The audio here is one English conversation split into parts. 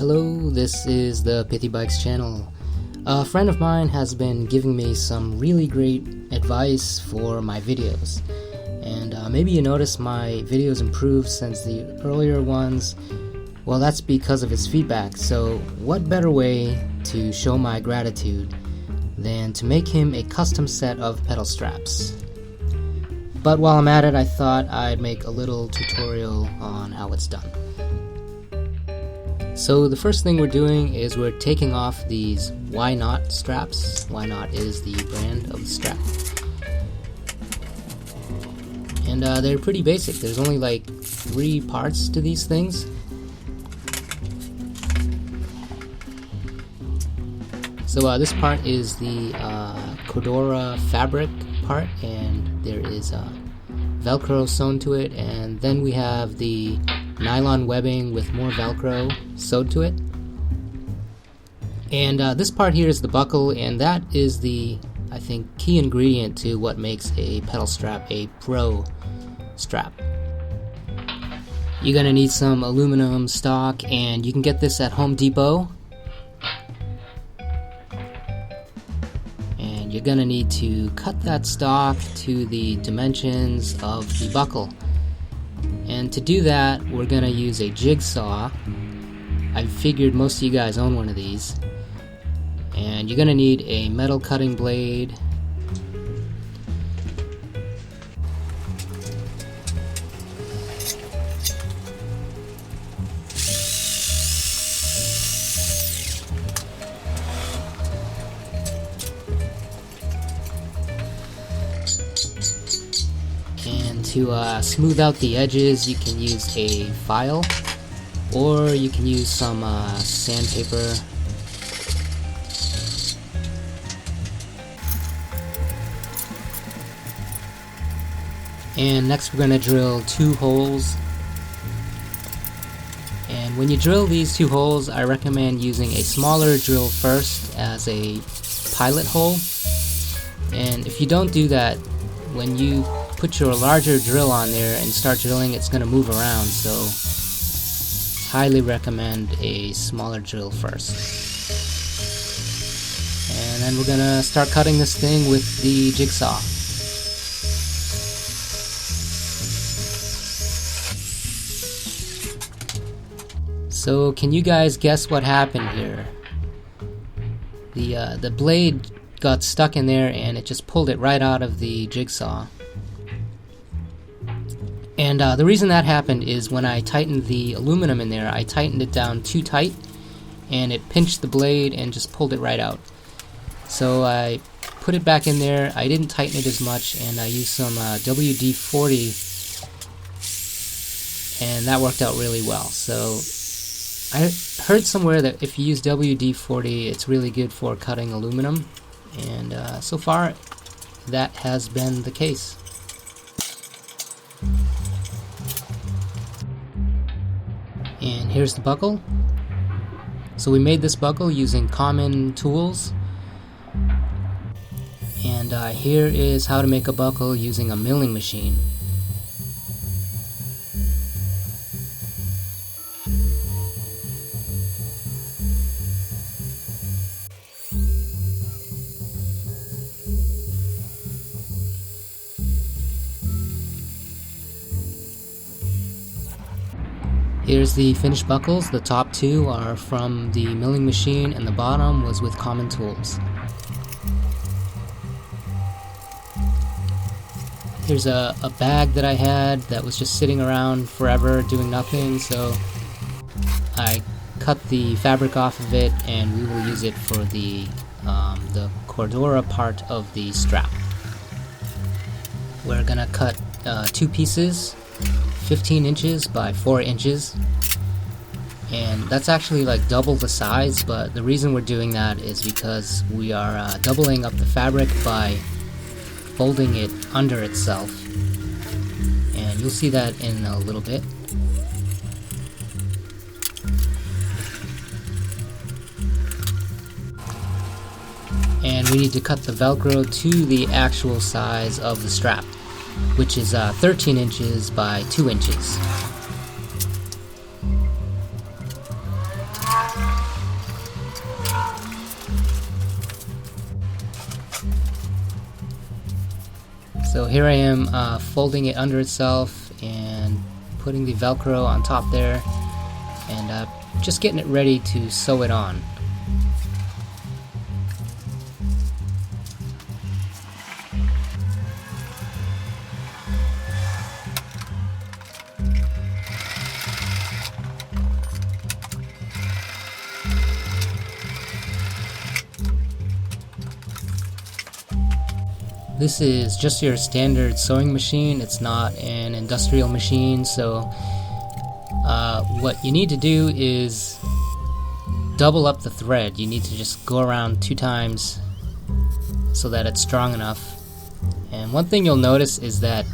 Hello, this is the Pithy Bikes channel. A friend of mine has been giving me some really great advice for my videos. And maybe you noticed my videos improved since the earlier ones. Well, that's because of his feedback. So what better way to show my gratitude than to make him a custom set of pedal straps. But while I'm at it, I thought I'd make a little tutorial on how it's done. So the first thing we're doing is we're taking off these Why Not straps. Why Not is the brand of the strap. And they're pretty basic. There's only like 3 parts to these things. So this part is the Cordura fabric part, and there is Velcro sewn to it, and then we have the nylon webbing with more Velcro sewed to it. And this part here is the buckle, and that is the, I think, key ingredient to what makes a pedal strap a pro strap. You're gonna need some aluminum stock, and you can get this at Home Depot. And you're gonna need to cut that stock to the dimensions of the buckle. And to do that, we're gonna use a jigsaw. I figured most of you guys own one of these. And you're gonna need a metal cutting blade, and to smooth out the edges, you can use a file, or you can use some sandpaper. And next we're going to drill 2 holes. And when you drill these 2 holes, I recommend using a smaller drill first as a pilot hole. And if you don't do that, when you put your larger drill on there and start drilling, it's going to move around. So highly recommend a smaller drill first. And then we're going to start cutting this thing with the jigsaw. So can you guys guess what happened here? The blade got stuck in there and it just pulled it right out of the jigsaw. And the reason that happened is when I tightened the aluminum in there, I tightened it down too tight and it pinched the blade and just pulled it right out. So I put it back in there, I didn't tighten it as much, and I used some WD-40, and that worked out really well. So I heard somewhere that if you use WD-40, it's really good for cutting aluminum, and so far that has been the case. And here's the buckle. So we made this buckle using common tools, and here is how to make a buckle using a milling machine. Here's the finished buckles. The top 2 are from the milling machine and the bottom was with common tools. Here's a bag that I had that was just sitting around forever doing nothing, so I cut the fabric off of it and we will use it for the Cordura part of the strap. We're gonna cut 2 pieces, 15 inches by 4 inches, and that's actually like double the size, but the reason we're doing that is because we are doubling up the fabric by folding it under itself, and you'll see that in a little bit. And we need to cut the Velcro to the actual size of the strap, which is 13 inches by 2 inches. So here I am folding it under itself and putting the Velcro on top there, and just getting it ready to sew it on. This is just your standard sewing machine. It's not an industrial machine, so what you need to do is double up the thread. You need to just go around 2 times so that it's strong enough. And one thing you'll notice is that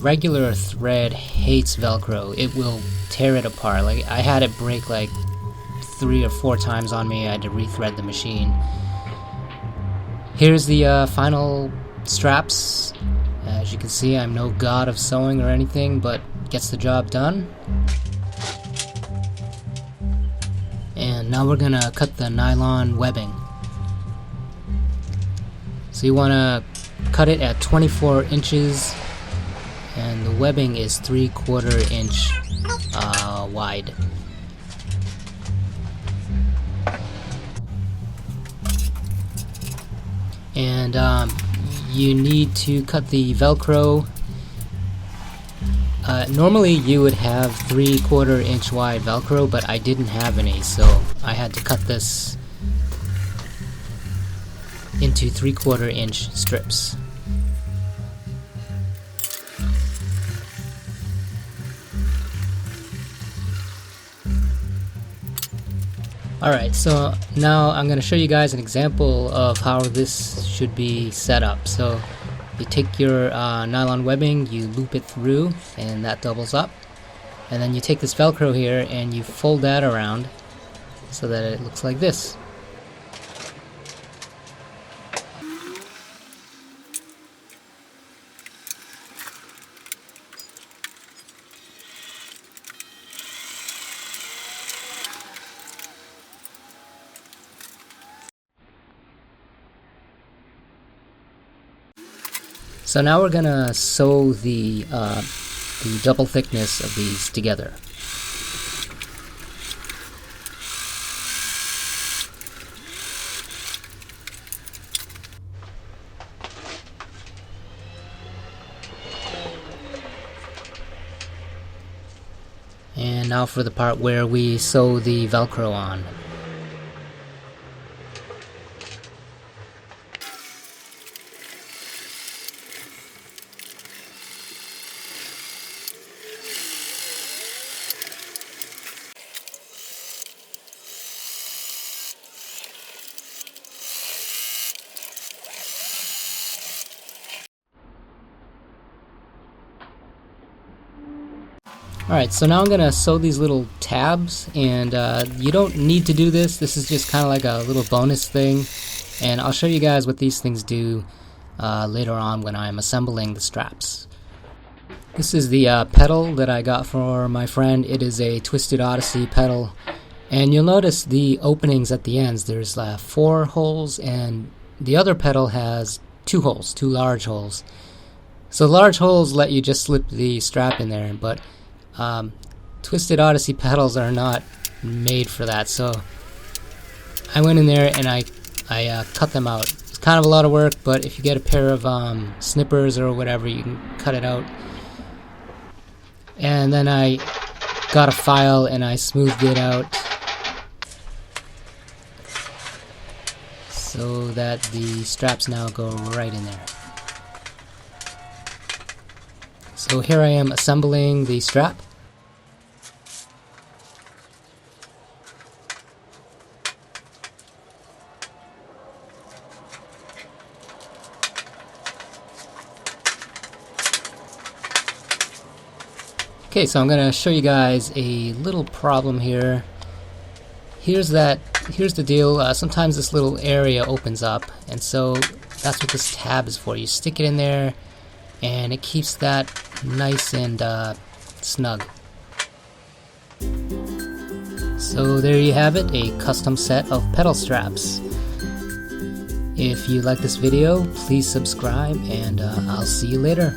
regular thread hates Velcro. It will tear it apart. Like, I had it break like 3 or 4 times on me. I had to rethread the machine. Here's the final straps. As you can see, I'm no god of sewing or anything, but gets the job done. And now we're gonna cut the nylon webbing. So you wanna cut it at 24 inches, and the webbing is 3/4 inch wide. And you need to cut the Velcro. Normally you would have 3/4 inch wide Velcro, but I didn't have any, so I had to cut this into 3/4 inch strips. Alright, so now I'm going to show you guys an example of how this should be set up. So you take your nylon webbing, you loop it through, and that doubles up. And then you take this Velcro here and you fold that around so that it looks like this. So now we're gonna sew the double thickness of these together. And now for the part where we sew the Velcro on. Alright, so now I'm gonna sew these little tabs, and you don't need to do this. This is just kind of like a little bonus thing, and I'll show you guys what these things do later on when I'm assembling the straps. This is the pedal that I got for my friend. It is a Twisted Odyssey pedal, and you'll notice the openings at the ends. There's 4 holes, and the other pedal has 2 holes, 2 large holes. So large holes let you just slip the strap in there, but Twisted Odyssey pedals are not made for that, so I went in there and I cut them out. It's kind of a lot of work, but if you get a pair of snippers or whatever, you can cut it out. And then I got a file and I smoothed it out so that the straps now go right in there. So here I am assembling the strap. Okay, so I'm going to show you guys a little problem here. Here's the deal. Sometimes this little area opens up, and so that's what this tab is for. You stick it in there, and it keeps that nice and snug. So there you have it, a custom set of pedal straps. If you like this video, please subscribe, and I'll see you later.